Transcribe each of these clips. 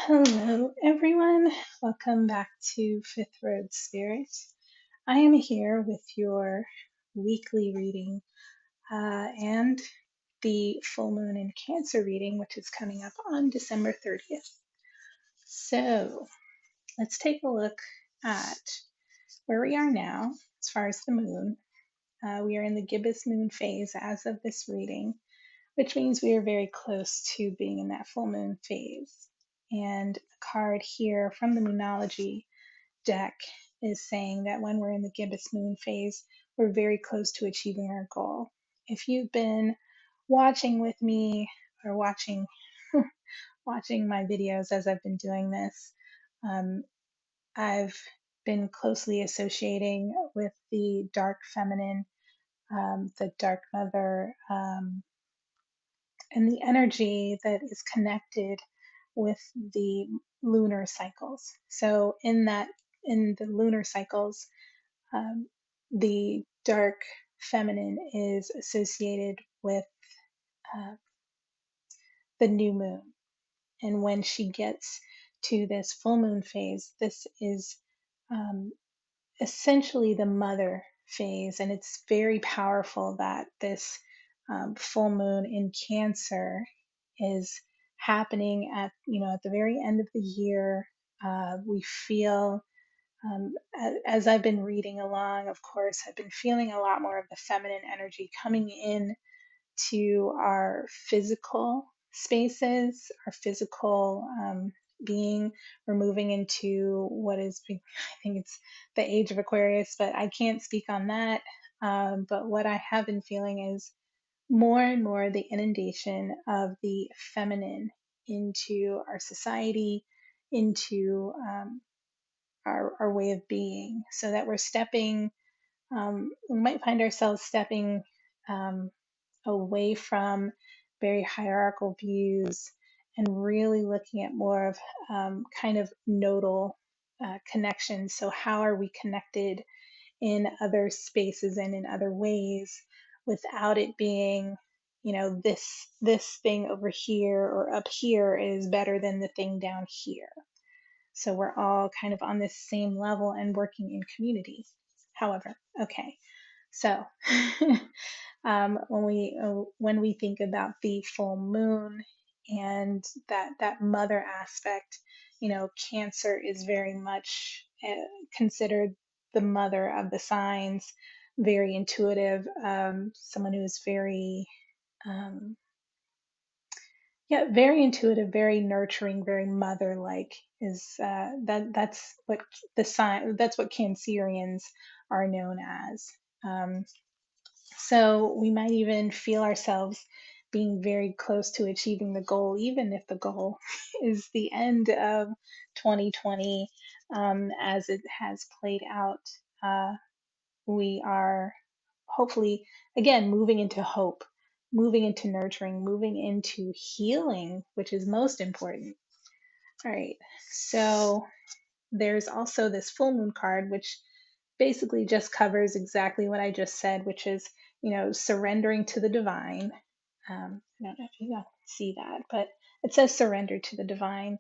Hello, everyone. Welcome back to Fifth Road Spirit. I am here with your weekly reading and the full moon in Cancer reading, which is coming up on December 30th. So let's take a look at where we are now as far as the moon. We are in the gibbous moon phase as of this reading, which means we are very close to being in that full moon phase. And the card here from the Moonology deck is saying that when we're in the gibbous moon phase, we're very close to achieving our goal. If you've been watching with me or watching watching my videos as I've been doing this, I've been closely associating with the dark feminine, the dark mother, and the energy that is connected with the lunar cycles. So in the lunar cycles, um, the dark feminine is associated with uh, the new moon. And when she gets to this full moon phase, this is um, essentially the mother phase. And it's very powerful that this full moon in Cancer is happening at the very end of the year. We feel as I've been reading along, of course, I've been feeling a lot more of the feminine energy coming in to our physical spaces, our physical being. We're moving into what is, I think it's the age of Aquarius, but I can't speak on that. But what I have been feeling is more and more the inundation of the feminine into our society, into our way of being, so that we're stepping, we might find ourselves stepping away from very hierarchical views and really looking at more of kind of nodal connections. So, how are we connected in other spaces and in other ways without it being, this thing over here or up here is better than the thing down here. So we're all kind of on this same level and working in community. However, okay, so when we think about the full moon and that mother aspect, Cancer is very much considered the mother of the signs, very intuitive, someone who is very um, yeah, very intuitive, very nurturing, very mother-like is that's what the sign that's what Cancerians are known as. Um, so we might even feel ourselves being very close to achieving the goal, even if the goal is the end of 2020, as it has played out. We are hopefully, again, moving into hope, moving into nurturing, moving into healing, which is most important. All right, so there's also this full moon card, which basically just covers exactly what I just said, which is, surrendering to the divine. I don't know if you can see that, but it says surrender to the divine.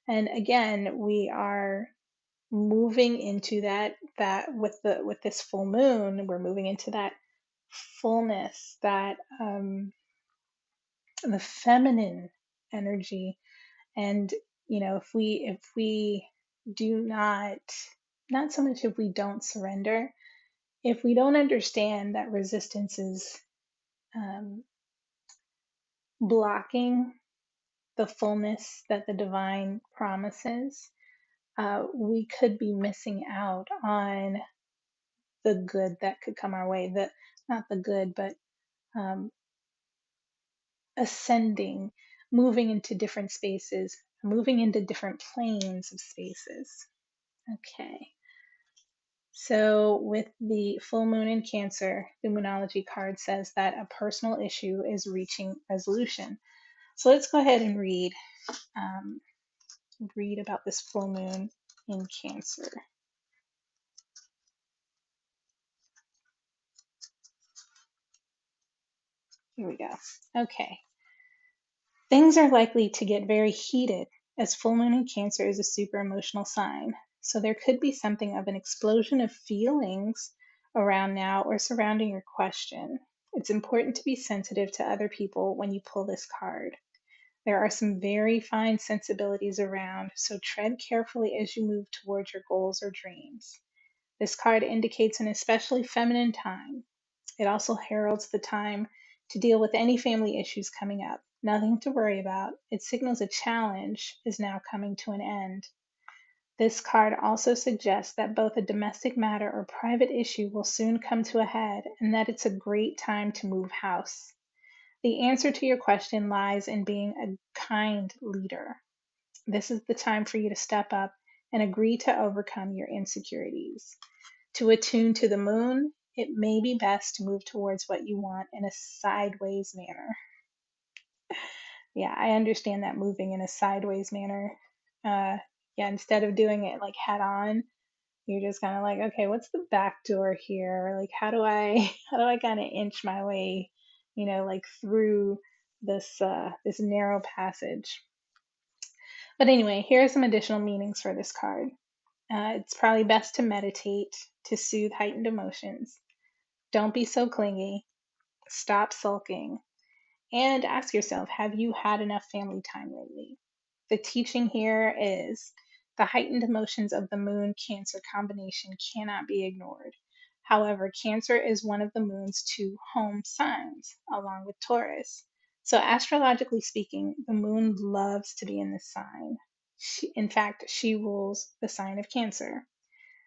And again, we are moving into that with this full moon, we're moving into that fullness, that the feminine energy. And if we do not so much if we don't surrender, if we don't understand that resistance is um, blocking the fullness that the divine promises, we could be missing out on the good that could come our way. The Not the good, but um, ascending, moving into different spaces, moving into different planes of spaces. Okay. So, with the full moon in Cancer, the Moonology card says that a personal issue is reaching resolution. So, let's go ahead and read about this full moon in Cancer. Here we go. Okay. Things are likely to get very heated, as full moon in Cancer is a super emotional sign. So there could be something of an explosion of feelings around now or surrounding your question. It's important to be sensitive to other people when you pull this card. There are some very fine sensibilities around, so tread carefully as you move towards your goals or dreams. This card indicates an especially feminine time. It also heralds the time to deal with any family issues coming up. Nothing to worry about. It signals a challenge is now coming to an end. This card also suggests that both a domestic matter or private issue will soon come to a head and that it's a great time to move house. The answer to your question lies in being a kind leader. This is the time for you to step up and agree to overcome your insecurities. To attune to the moon, it may be best to move towards what you want in a sideways manner. Yeah, I understand that moving in a sideways manner. Yeah, instead of doing it like head on, you're just kind of like, okay, what's the back door here? Like, how do I kind of inch my way, like through this narrow passage? But anyway, here are some additional meanings for this card. It's probably best to meditate to soothe heightened emotions. Don't be so clingy. Stop sulking. And ask yourself, have you had enough family time lately? The teaching here is the heightened emotions of the moon Cancer combination cannot be ignored. However, Cancer is one of the moon's two home signs, along with Taurus. So, astrologically speaking, the moon loves to be in this sign. In fact, she rules the sign of Cancer.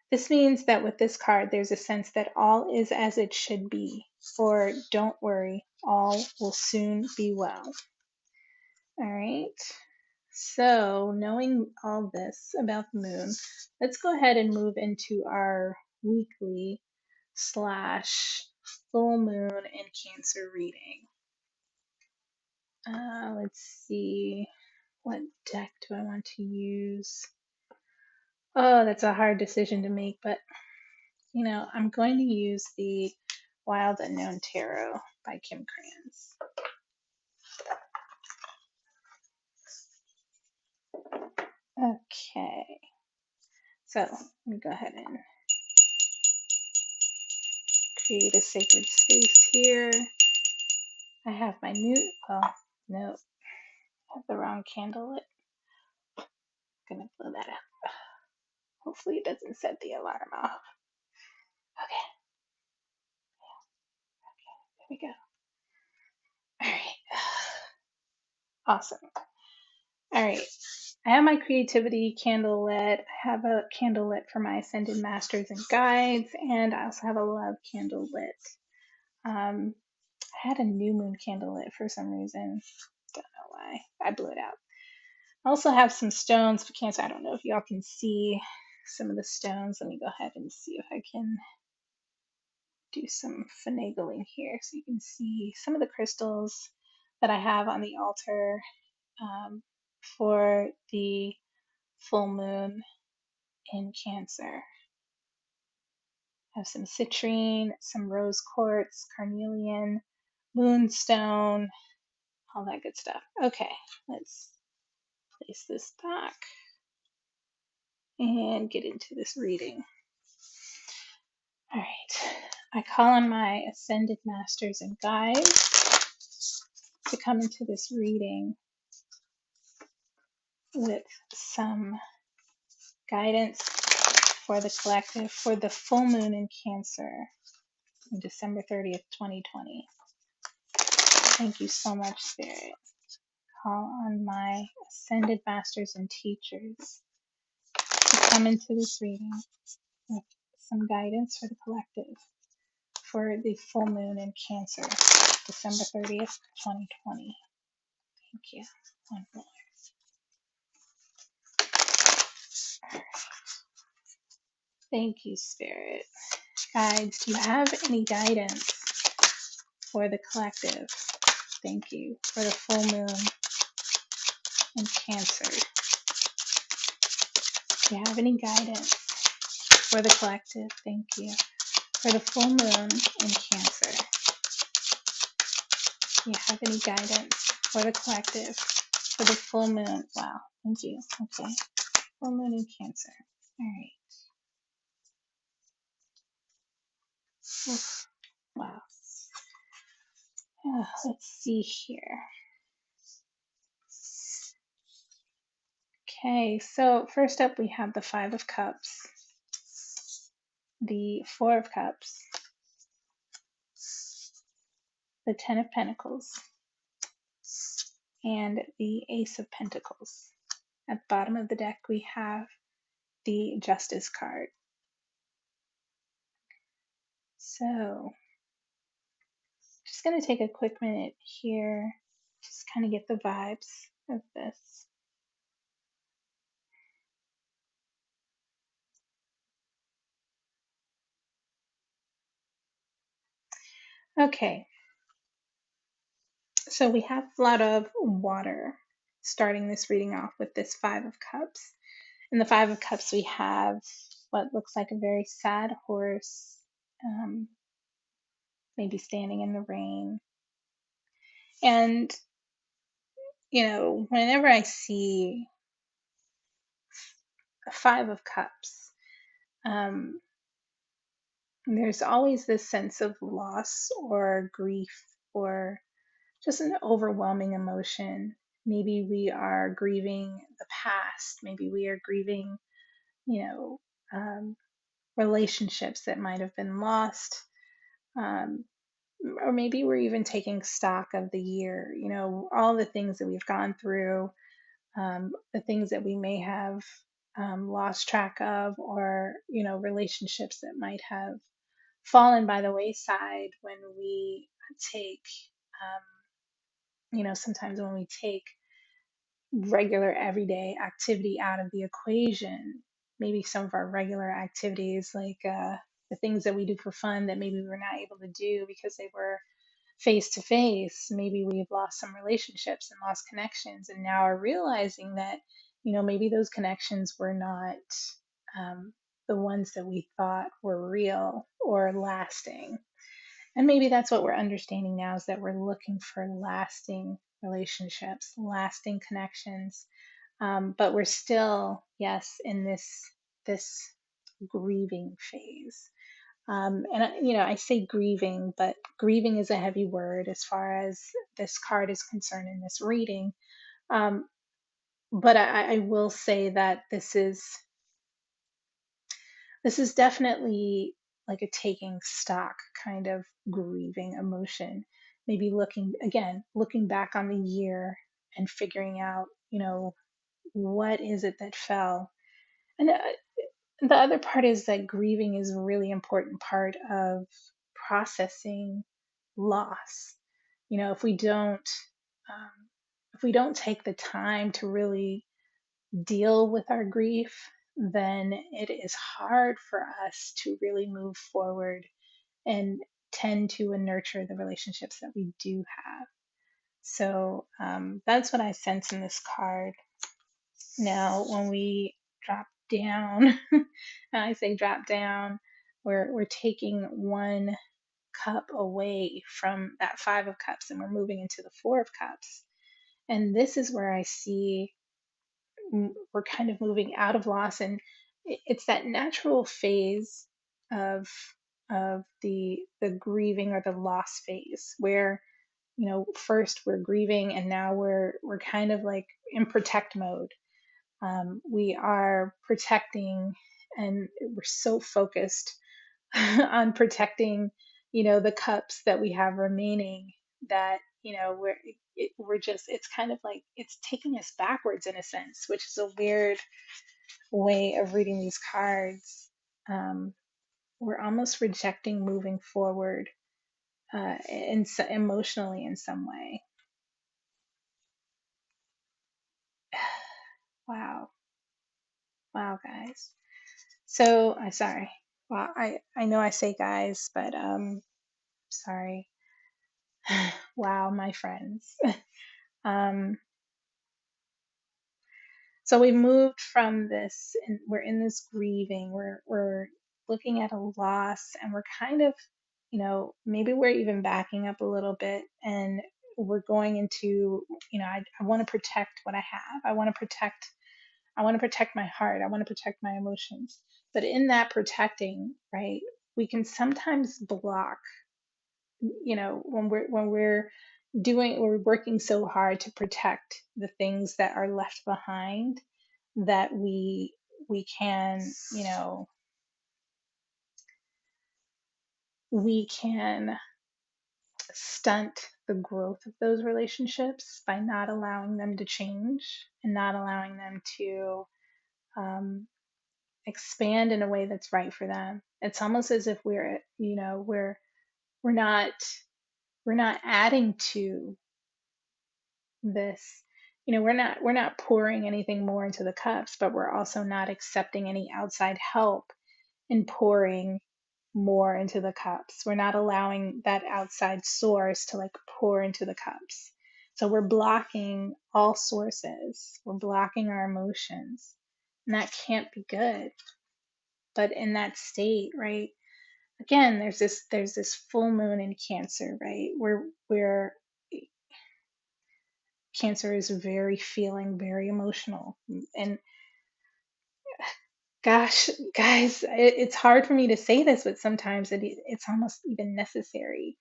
This means that with this card, there's a sense that all is as it should be, or don't worry, all will soon be well. All right. So, knowing all this about the moon, let's go ahead and move into our weekly / full moon and Cancer reading. Let's see. What deck do I want to use? Oh, that's a hard decision to make, but I'm going to use the Wild Unknown Tarot by Kim Krans. Okay, so let me go ahead and create a sacred space here. I have my no, I have the wrong candle lit. I'm gonna blow that out. Hopefully it doesn't set the alarm off. Okay, there we go. All right, awesome. All right, I have my creativity candle lit. I have a candle lit for my ascended masters and guides, and I also have a love candle lit. I had a new moon candle lit for some reason. Don't know why. I blew it out. I also have some stones for Cancer. I don't know if y'all can see some of the stones. Let me go ahead and see if I can do some finagling here so you can see some of the crystals that I have on the altar for the full moon in Cancer. I have some citrine, some rose quartz, carnelian, moonstone, all that good stuff. Okay, let's place this back and get into this reading. All right, I call on my ascended masters and guides to come into this reading with some guidance for the collective for the full moon in Cancer on December 30th, 2020. Thank you so much, Spirit. Call on my ascended masters and teachers to come into this reading with some guidance for the collective for the full moon in Cancer, December 30th, 2020. Thank you. One more. Thank you, Spirit. Guides, do you have any guidance for the collective? Thank you. For the full moon in Cancer. Do you have any guidance for the collective? Thank you. For the full moon in Cancer. Do you have any guidance for the collective for the full moon. Wow, thank you. Okay, full moon in Cancer. All right. Oof. Wow. Let's see here. Okay, so first up we have the Five of Cups, the Four of Cups, the Ten of Pentacles, and the Ace of Pentacles. At the bottom of the deck we have the Justice card. So just going to take a quick minute here, just kind of get the vibes of this. Okay, so we have a lot of water starting this reading off with this Five of Cups. In the Five of Cups, we have what looks like a very sad horse, maybe standing in the rain. And, whenever I see a Five of Cups, there's always this sense of loss or grief or just an overwhelming emotion. Maybe we are grieving the past. Maybe we are grieving, you know, um, relationships that might have been lost. Or maybe we're even taking stock of the year, all the things that we've gone through, the things that we may have lost track of, or, relationships that might have fallen by the wayside when we take, sometimes when we take regular everyday activity out of the equation. Maybe some of our regular activities, like the things that we do for fun that maybe we were not able to do because they were face to face. Maybe we've lost some relationships and lost connections, and now are realizing that, maybe those connections were not the ones that we thought were real or lasting. And maybe that's what we're understanding now, is that we're looking for lasting relationships, lasting connections. But we're still, yes, in this grieving phase. I say grieving, but grieving is a heavy word as far as this card is concerned in this reading. Um, but I will say that this is definitely like a taking stock kind of grieving emotion. Maybe looking back on the year and figuring out, what is it that fell. And the other part is that grieving is a really important part of processing loss. If we don't, take the time to really deal with our grief, then it is hard for us to really move forward and tend to and nurture the relationships that we do have. So that's what I sense in this card. Now, when we drop down, and I say drop down, we're taking one cup away from that Five of Cups and we're moving into the Four of Cups. And this is where I see we're kind of moving out of loss, and it's that natural phase of the grieving or the loss phase where, first we're grieving and now we're kind of like in protect mode. We are protecting, and we're so focused on protecting, the cups that we have remaining, that, we're just, it's kind of like it's taking us backwards in a sense, which is a weird way of reading these cards. We're almost rejecting moving forward, emotionally in some way. Wow. Wow, guys. So I'm sorry. Well, I know I say guys, but sorry. Wow, my friends. um, so we moved from this, and we're in this grieving. We're looking at a loss, and we're kind of, maybe we're even backing up a little bit and we're going into, I want to protect what I have. I want to protect my heart. I want to protect my emotions. But in that protecting, right, we can sometimes block, we're working so hard to protect the things that are left behind, that we can, we can stunt the growth of those relationships by not allowing them to change and not allowing them to um, expand in a way that's right for them. It's almost as if we're not we're not adding to this. We're not pouring anything more into the cups, but we're also not accepting any outside help in pouring more into the cups. We're not allowing that outside source to like pour into the cups. So we're blocking all sources. We're blocking our emotions. And that can't be good. But in that state, right? Again, there's this full moon in Cancer, right? Where Cancer is very feeling, very emotional. And gosh, guys, it's hard for me to say this, but sometimes it's almost even necessary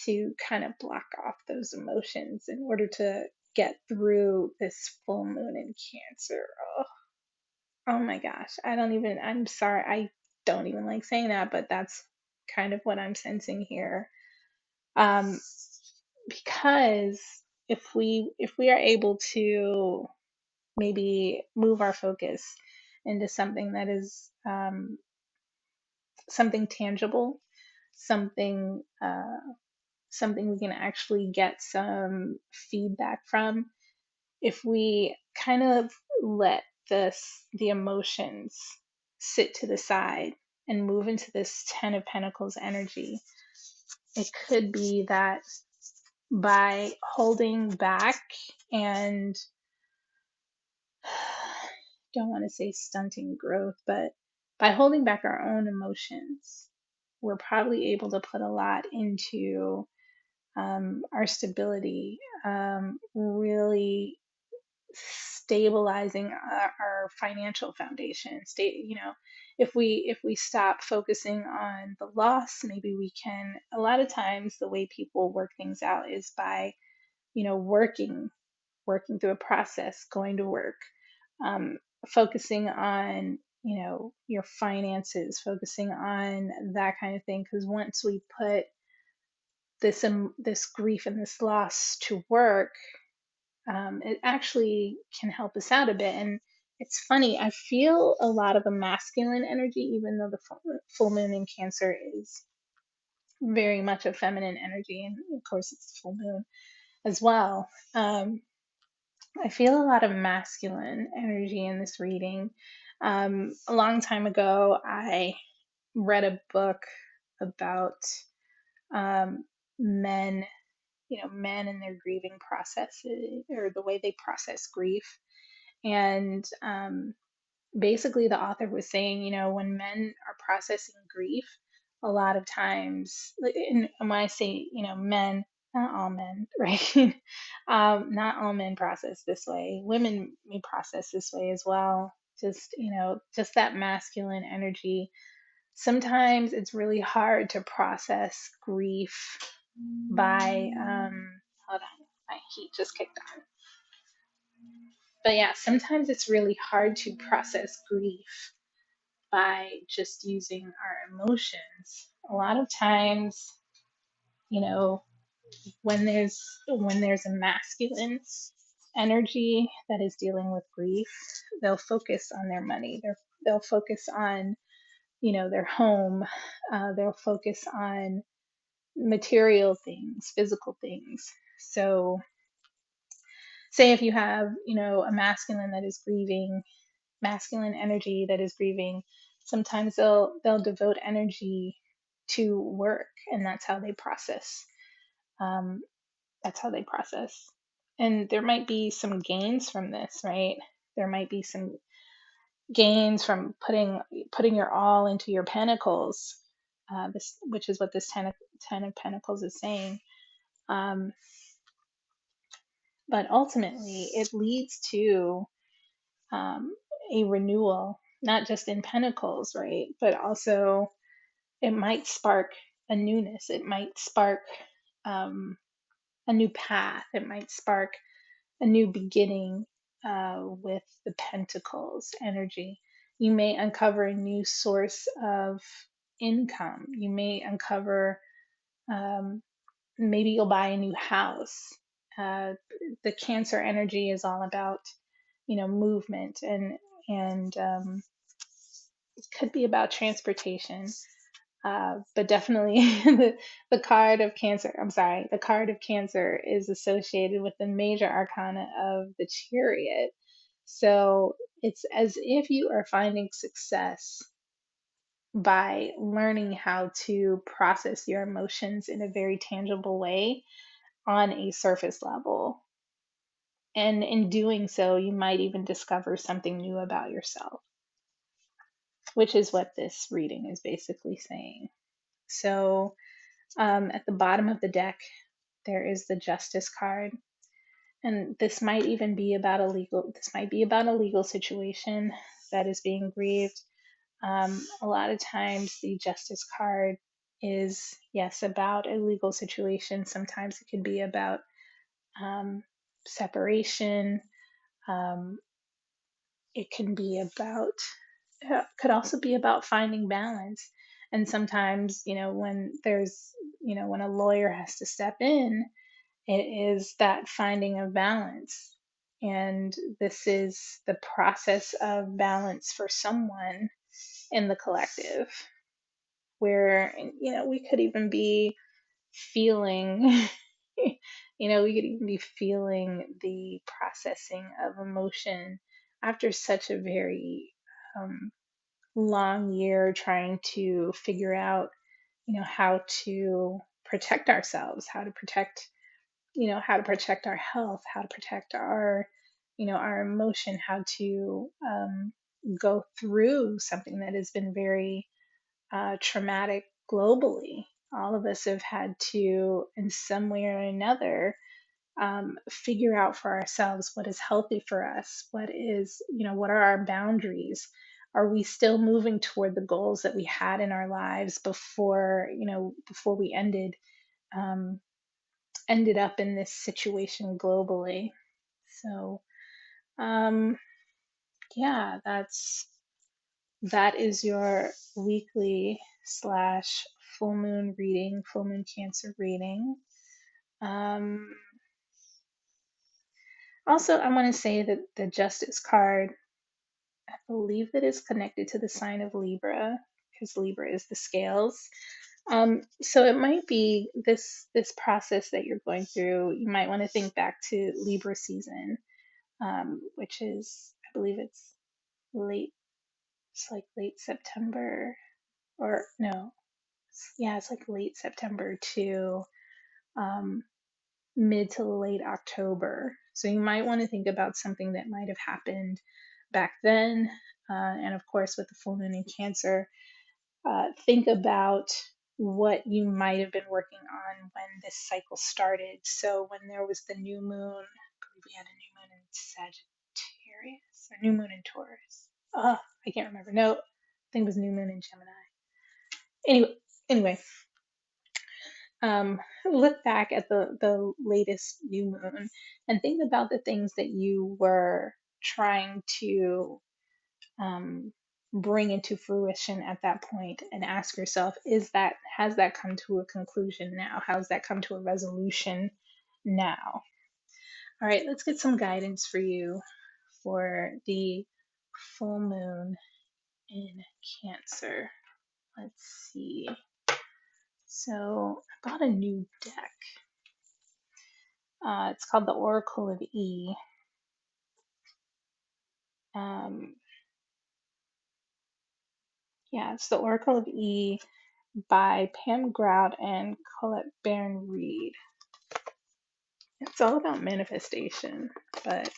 to kind of block off those emotions in order to get through this full moon in Cancer. Oh, oh my gosh. I'm sorry. I don't even like saying that, but that's kind of what I'm sensing here. Um, because if we are able to maybe move our focus into something that is something tangible, something something we can actually get some feedback from, if we kind of let the emotions sit to the side and move into this 10 of Pentacles energy, it could be that by holding back and don't want to say stunting growth, but by holding back our own emotions, we're probably able to put a lot into our stability, really stabilizing our financial foundation. If we stop focusing on the loss, maybe we can. A lot of times, the way people work things out is by working through a process, going to work, um, focusing on your finances, focusing on that kind of thing. Because once we put this grief and this loss to work, it actually can help us out a bit. And it's funny, I feel a lot of a masculine energy, even though the full moon in Cancer is very much a feminine energy, and of course it's the full moon as well. I feel a lot of masculine energy in this reading. A long time ago, I read a book about um, men, men and their grieving processes, or the way they process grief. And basically, the author was saying, when men are processing grief, a lot of times, and when I say, men, not all men, right? Not all men process this way. Women may process this way as well. Just that masculine energy. Sometimes it's really hard to process grief by, hold on, my heat just kicked on. But yeah, sometimes it's really hard to process grief by just using our emotions. A lot of times, you know, when there's a masculine energy that is dealing with grief, they'll focus on their money. They'll focus on, their home. They'll focus on material things, physical things. So, say if you have, a masculine that is grieving, masculine energy that is grieving, sometimes they'll devote energy to work, and that's how they process. Um, that's how they process. And there might be some gains from this, right? There might be some gains from putting your all into your pentacles. Which is what this ten of Pentacles is saying. Um, but ultimately it leads to a renewal, not just in pentacles, right? But also it might spark a newness. It might spark um, a new path. It might spark a new beginning with the pentacles energy. You may uncover a new source of income. You may uncover, um, maybe you'll buy a new house. Uh, the Cancer energy is all about, movement and it could be about transportation. But definitely the card of Cancer, I'm sorry, the card of Cancer is associated with the major arcana of the Chariot. So it's as if you are finding success by learning how to process your emotions in a very tangible way on a surface level. And in doing so, you might even discover something new about yourself, which is what this reading is basically saying. So, at the bottom of the deck, there is the Justice card, and this might even be about a legal. This might be about a legal situation that is being grieved. A lot of times, the Justice card is, yes, about a legal situation. Sometimes it can be about separation. Um, it can be about, could also be about finding balance. And sometimes, when there's, when a lawyer has to step in, it is that finding of balance. And this is the process of balance for someone in the collective, where, we could even be feeling, we could even be feeling the processing of emotion after such a very long year trying to figure out, how to protect ourselves, how to protect our health, how to protect our, our emotion, how to go through something that has been very traumatic globally. All of us have had to, in some way or another, figure out for ourselves what is healthy for us, what are our boundaries? Are we still moving toward the goals that we had in our lives before we um, ended up in this situation globally? So, um, yeah, that is your weekly slash full moon reading, full moon Cancer reading. Um, Also, I want to say that the Justice card, I believe that is connected to the sign of Libra, because Libra is the scales. So it might be this process that you're going through. You might want to think back to Libra season, which is, I believe late. It's like late September, or no, yeah, it's like late September to um, mid to late October. So you might want to think about something that might have happened back then. And of course, with the full moon in Cancer, think about what you might have been working on when this cycle started. So when there was the new moon, I believe we had a new moon in Sagittarius or new moon in Taurus. I can't remember. No, I think it was new moon in Gemini. Anyway, look back at the latest new moon and think about the things that you were trying to um, bring into fruition at that point, and ask yourself, has that come to a conclusion now? How's that come to a resolution now? All right, let's get some guidance for you for the full moon in Cancer. Let's see. So I bought a new deck. It's called the Oracle of E. Um, yeah, it's the Oracle of E by Pam Grout and Colette Baron Reed. It's all about manifestation, but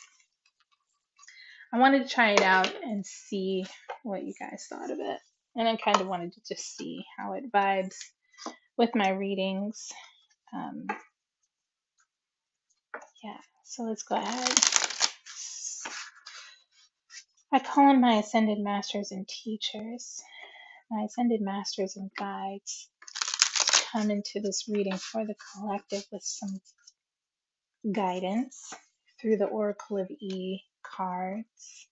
I wanted to try it out and see what you guys thought of it. And I kind of wanted to just see how it vibes with my readings. Um, yeah, So let's go ahead. I call on my ascended masters and teachers, my ascended masters and guides, to come into this reading for the collective with some guidance through the Oracle of E cards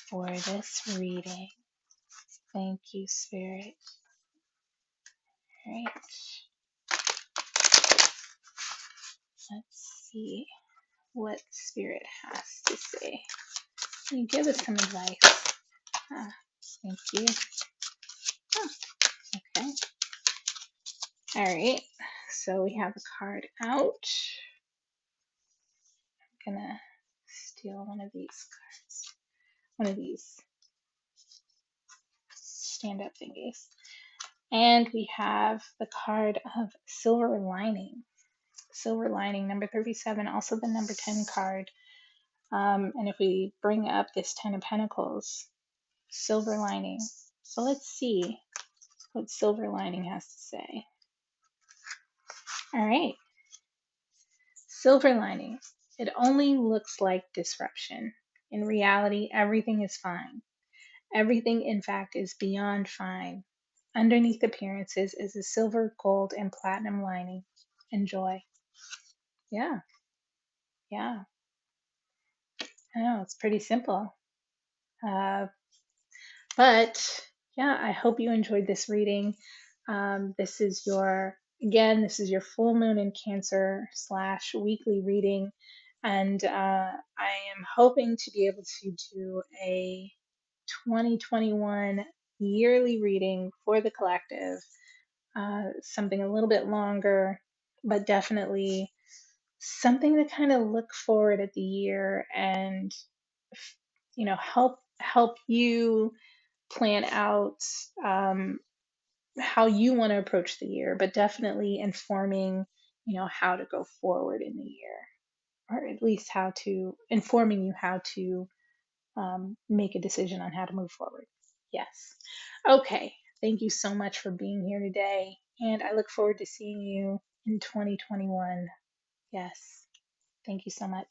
for this reading. Thank you, Spirit. All right. Let's see what Spirit has to say. Can you give us some advice? Ah, thank you. Oh, okay. All right. So we have a card out. I'm gonna steal one of these cards. One of these stand-up thingies. And we have the card of Silver Lining. Silver Lining, number 37, also the number 10 card. And if we bring up this 10 of Pentacles, Silver Lining. So let's see what Silver Lining has to say. All right. Silver Lining. It only looks like disruption. In reality, everything is fine. Everything, in fact, is beyond fine. Underneath appearances is a silver, gold, and platinum lining. Enjoy. Yeah, yeah. I know, it's pretty simple. Uh, but yeah, I hope you enjoyed this reading. This is your full moon in Cancer / weekly reading. And I am hoping to be able to do a 2021 yearly reading for the collective, something a little bit longer, but definitely something to kind of look forward at the year and help you plan out how you want to approach the year, but definitely informing how to go forward in the year, or at least informing you how to make a decision on how to move forward. Yes. Okay. Thank you so much for being here today. And I look forward to seeing you in 2021. Yes. Thank you so much.